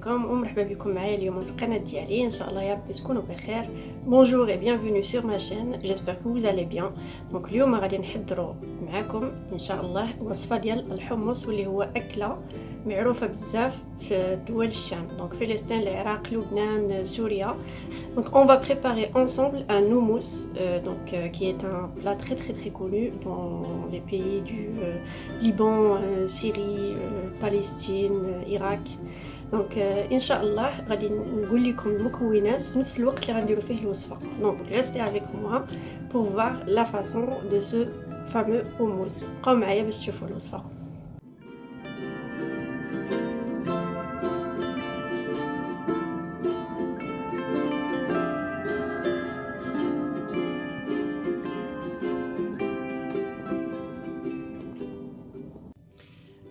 عليكم ومرحبا بكم معايا اليوم في القناه ديالي. ان شاء الله يا ربي تكونوا بخير. بونجور et bienvenue sur ma chaîne, j'espère que vous allez bien. دونك اليوم غادي نحضروا معاكم ان شاء الله وصفه ديال الحمص واللي هو اكله معروفه بزاف في دول الشام، دونك فلسطين، العراق، لبنان، سوريا. Donc on va préparer ensemble un houmous qui est un plat très connu dans les pays du Liban, Syrie, Palestine, Irak. دونك ان شاء الله غادي نقول لكم المكونات في نفس الوقت اللي غنديروا فيه الوصفه. دونك restez avec moi pour voir la façon de ce fameux houmous. بقاو معايا باش تشوفوا الوصفه.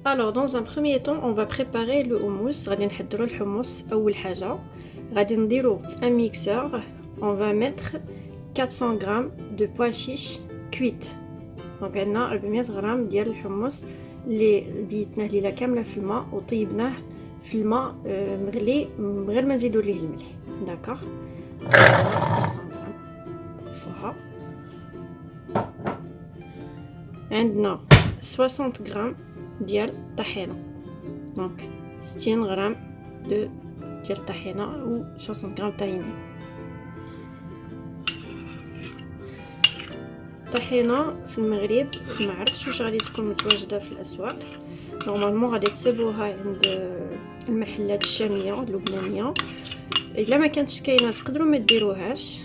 Alors dans un premier temps on va préparer le houmous. غادي نحضروا الحمص. اول حاجه غادي نديروا في un mixeur. On va mettre 400 g de pois chiches cuites. دونك عندنا 400 غرام ديال الحمص اللي بيتناه ليله كامله في الماء وطيبناه في الماء مغلي من غير ما نزيدوا ليه الملح. داكوغ 400 غرام فوها. عندنا 60 غرام ديال الطحينه، دونك 60 غرام ديال الطحينه و 60 غرام طحينه. الطحينه في المغرب ما عرفتش واش غادي تكون متواجده في الاسواق. نورمالمون غادي تصيبوها عند المحلات الشاميه اللبنانيه. الا ما كانتش كاينه تقدروا ما ديروهاش،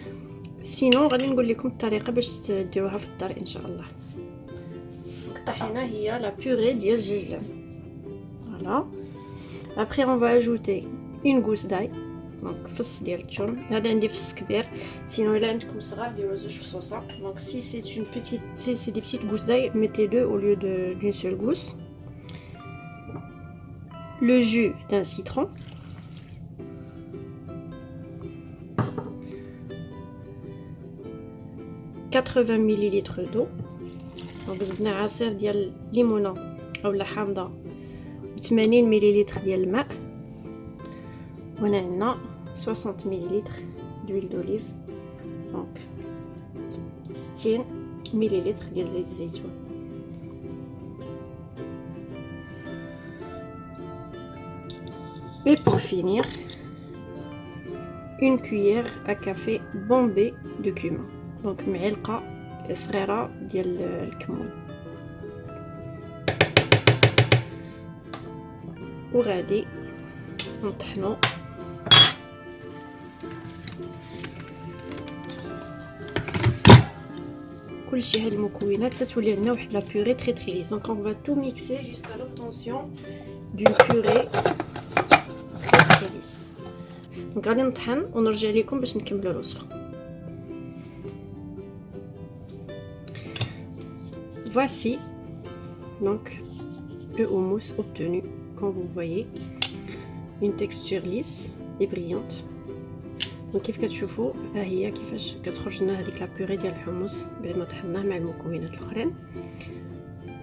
سينو غادي نقول لكم الطريقه باش ديروها في الدار ان شاء الله. الطحينه هي لا بوري ديال الجزلان. فوالا. Après on va ajouter une gousse d'ail. دونك فص ديال الثوم. هذا عندي فص كبير، سينو الا عندكم صغار ديروا زوج فصوصه. دونك si c'est une petite c'est des petites gousses d'ail, mettez deux au lieu d'une seule gousse. Le jus d'un citron. « 80 ml d'eau. دونك زدنا عصير ديال الليمونه اولا حامضه و 80 ملل ديال الماء. وهنا عندنا 60 ملل دويل دوليف، دونك 60 ملل ديال زيت الزيتون. Et pour finir, une cuillère à café bombée de cumin. دونك معلقه صغيره ديال الكمون. وغادي نطحنو كلشي. هاد المكونات تتولي عندنا واحد لا بوري تري ليس. دونك on va tout mixer jusqu'à l'obtention d'une purée très lisse. دونك غادي نطحن ونرجع لكم باش نكملوا الوصفه. Voici donc le houmous obtenu. Comme vous voyez, une texture lisse et brillante. Donc كيف كتشوفوا ها هي كيفاش كتخرج لنا هذيك لا بوري ديال الحمص بعد ما طحناه مع المكونات الاخرين.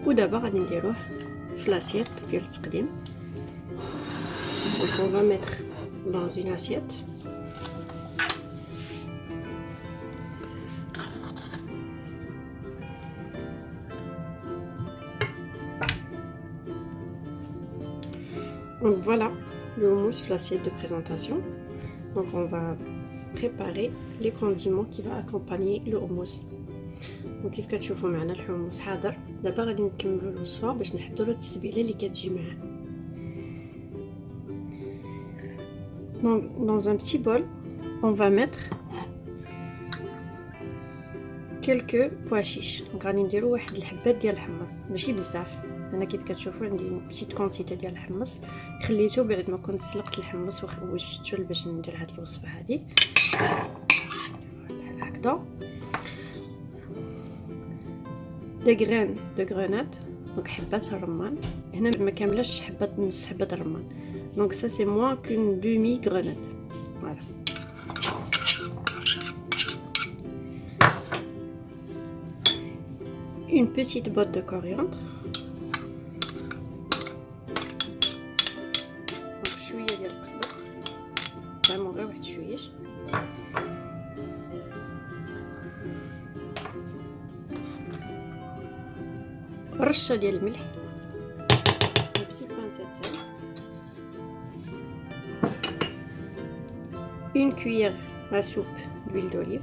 ودابا غادي نديروه في لاسيت ديال التقديم. Donc on va mettre dans une assiette. Donc voilà le houmous, l'assiette de présentation. Donc on va préparer les condiments qui va accompagner le houmous. Donc كيف كتشوفوا معنا الحمص حاضر. دابا غادي نكملوا الوصفه باش نحضروا التتبيله اللي كتجي معاه. Donc dans un petit bol, on va mettre quelques pois chiches. Donc غادي نديروا واحد الحبات ديال الحمص، ماشي بزاف. انا كيف كتشوفوا عندي بسيط كونتيتي ديال الحمص، خليته بعد ما كنت سلقت الحمص ووجدته باش ندير هاد الوصفه هذه بحال هكذا. دي غرين دو غرونات، دونك حبات الرمان. هنا ما كاملاش حبات نص حبات الرمان، دونك ça c'est moins qu'une demi grenade. Voilà. Une petite botte de coriandre. شويه ديال القزبر. رشه ديال الملح، بسيط بانسيت سال، اون كويير لا سوب دويل دوليف،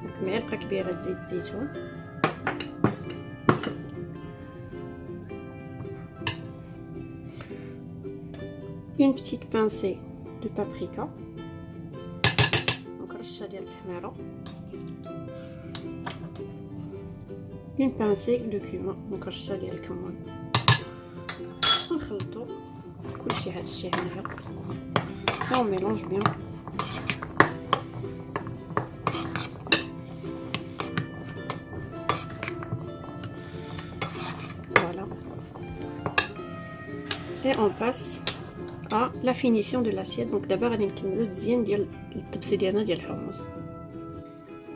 دونك معلقه كبيره زيت الزيتون، une petite pincée de paprika، دونك رشه ديال التحميره، une pincée de cumin، دونك رشه ديال الكمون، ونخلطو كلشي هاد الشيء هنايا، on mélange bien. Voilà. Et on passe à la finition de l'assiette. Donc d'abord غادي نكملو التزيين ديال الطبسي ديالنا ديال الحمص.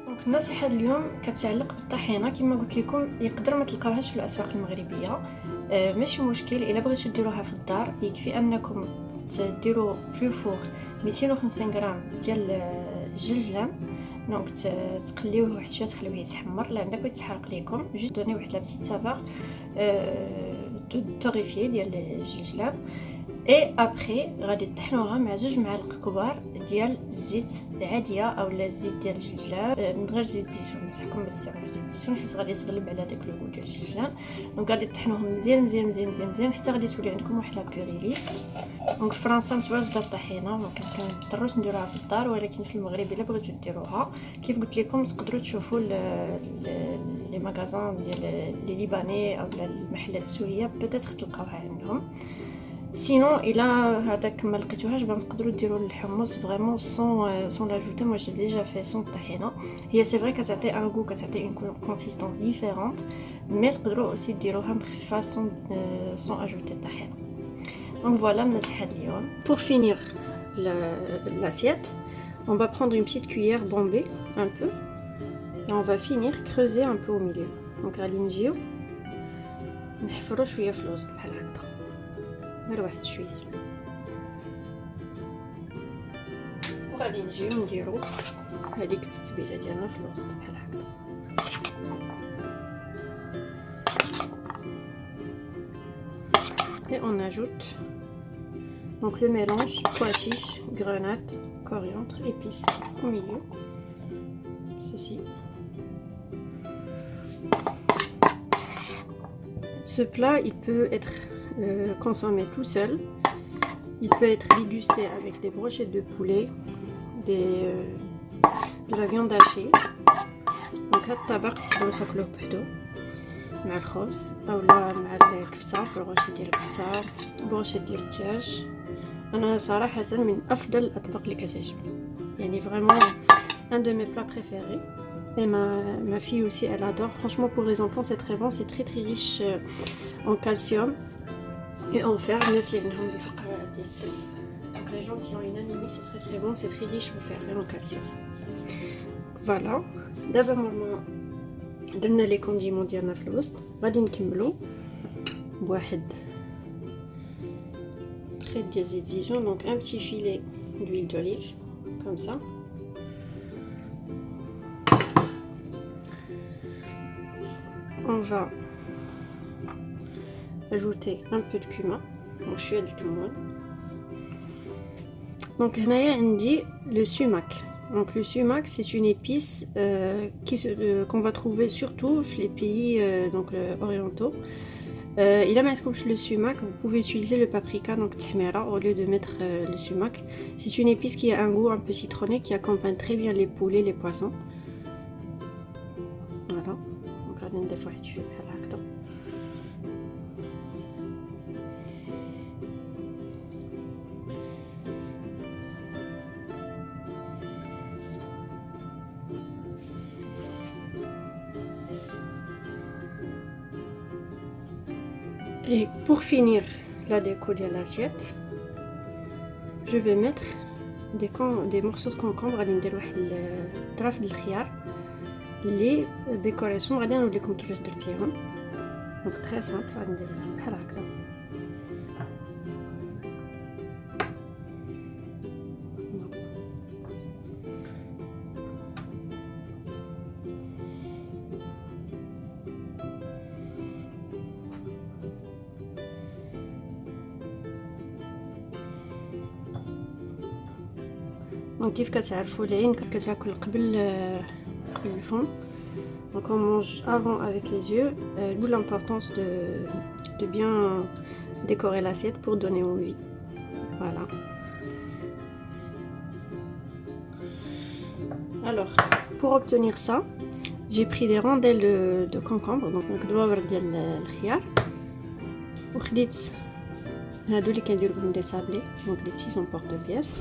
دونك النصيحه اليوم كتعلق بالطحينه. كما قلت لكم يقدر ما تلقاوهاش في الاسواق المغربيه، ماشي مشكل. الا بغيتو ديروها في الدار يكفي انكم تديروا في الفور 250 غرام ديال الجلجلان، دونك تقليوه واحد شويه تخليوه يتحمر لعندك يتحرق ليكم، جوست دوني واحد لا بتيت سافور توريفي ديال الجلجلان. اي ابري غادي تطحنوها مع 2 معالق كبار ديال الزيت العاديه اولا الزيت ديال الجلجلان، من غير زيت الزيتون. ننصحكم باستعمال زيت الزيتون حيت غادي يتغلب على داك لو ديال الجلجلان. دونك غادي تطحنوهم مزيان مزيان مزيان مزيان مزيان حتى غادي تولي عندكم واحد لا بيوري ليس. دونك في فرنسا متواجده الطحينه، ما كنضطروش نديروها في الدار، ولكن في المغرب الا بغيتو ديروها كيف قلت لكم تقدروا تشوفوا لي ماغازان ديال لي ليباني اولا المحلات السوريه بيتيتر تلقاوها عندهم. سينو الا هذاك ما لقيتوهاش تقدروا ديروا الحمص فريمون سون لاجوتي. moi j'ai déjà fait son طحينه. هي سي فري كتعطي ان غو، كتعطي اون كونسيستانس ديفيرونت، مي تقدروا اوسي ديروها مخففه سون اجوتي الطحينه. دونك فوالا النصيحه اليوم. pour finir l'assiette on va prendre une petite cuillère bombée un peu et on va finir creuser un peu au milieu. دونك غادي نجيو نحفروا شويه في الوسط بحال هكا، غير واحد شويه، وغادي نجيو نديرو هذيك التتبيله ديالنا في الوسط بحال هكا. et on ajoute donc le mélange pois chiche, grenade, coriandre, épices au milieu, ceci. Ce plat il peut être consommé tout seul, il peut être dégusté avec des brochettes de poulet, de la viande hachée. Donc هاد الطبق تقدروا تاكلوه بوحدو مع الخبز اولا مع الكفته، بروشيت ديال الكفته، بروشيت ديال الدجاج. انا صراحه من افضل الاطباق اللي كتعجبني، يعني vraiment un de mes plats préférés. Et ma fille aussi elle adore. Franchement pour les enfants c'est très bon, c'est très très riche en calcium et en fer. الناس اللي عندهم الفقر ديال الدم، donc les gens qui ont une anémie c'est très très bon, c'est très riche en fer et en calcium. Voilà. دابا مرمى درنا لي كونديمون ديالنا في الوسط، غادي نكملو بواحد خيط ديال زيت الزيتون، دونك un petit filet d'huile d'olive comme ça. On va ajouter un peu de cumin، donc شويه د الكمون. Donc هنايا عندي le sumac. Donc le sumac c'est une épice qu'on va trouver surtout dans les pays orientaux. Il a maintenant le sumac, vous pouvez utiliser le paprika, donc tahmira, au lieu de mettre le sumac. C'est une épice qui a un goût un peu citronné, qui accompagne très bien les poulets, les poissons. Voilà. Donc là, on va faire Et pour finir la déco de l'assiette, je vais mettre des morceaux de concombre. غادي ندير واحد الطرف ديال الخيار اللي ديكوراسيون غادي نوري لكم كيفاش درت ليهم. دونك تري سامبل، غادي ندير بحال هكا. Donc كيف كتعرفوا العين كتاكل قبل الفم. Donc on mange avant avec les yeux, d'où l'importance de bien décorer l'assiette pour donner envie. Voilà. Alors, pour obtenir ça, j'ai pris des rondelles de concombre, donc دوابر ديال الخيار، وخديت هادو اللي كنديرو بهم دي سابلي، donc des petits emporte-pièces.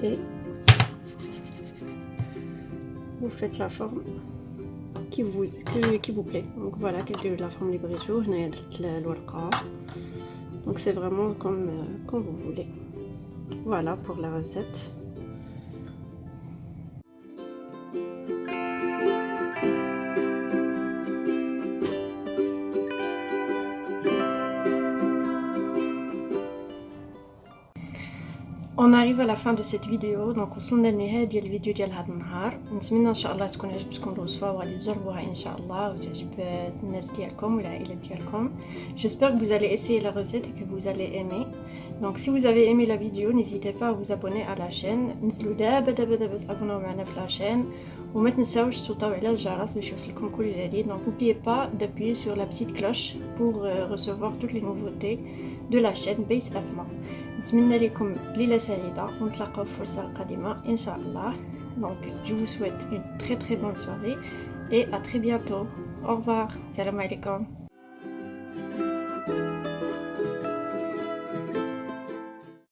Et vous faites la forme qui vous plaît. Donc voilà, quelle est la forme libre. Donc c'est vraiment comme vous voulez. Voilà pour la recette. On arrive à la fin de cette vidéo. Donc وصلنا لنهاية ديال الفيديو ديال هذا النهار. نتمنى ان شاء الله تكون عجبتكم الوصفه وغادي تجربوها ان شاء الله وتعجب الناس ديالكم والعائله ديالكم. J'espère que vous allez essayer la recette et que vous allez aimer. Donc si vous avez aimé la vidéo, n'hésitez pas à vous abonner à la chaîne. نزلوا دابا تابوناو معنا في la chaîne وما تنساوش تضغطوا على الجرس باش يوصلكم كل جديد. Donc n'oubliez pas d'appuyer sur la petite cloche pour recevoir toutes les nouveautés de la chaîne بيت أسماء. نتمنى لكم ليلة سعيدة ونتلاقاو في فرصة قادمة إن شاء الله. Donc je vous souhaite une très bonne soirée et à très bientôt. Au revoir. Salam alaikum.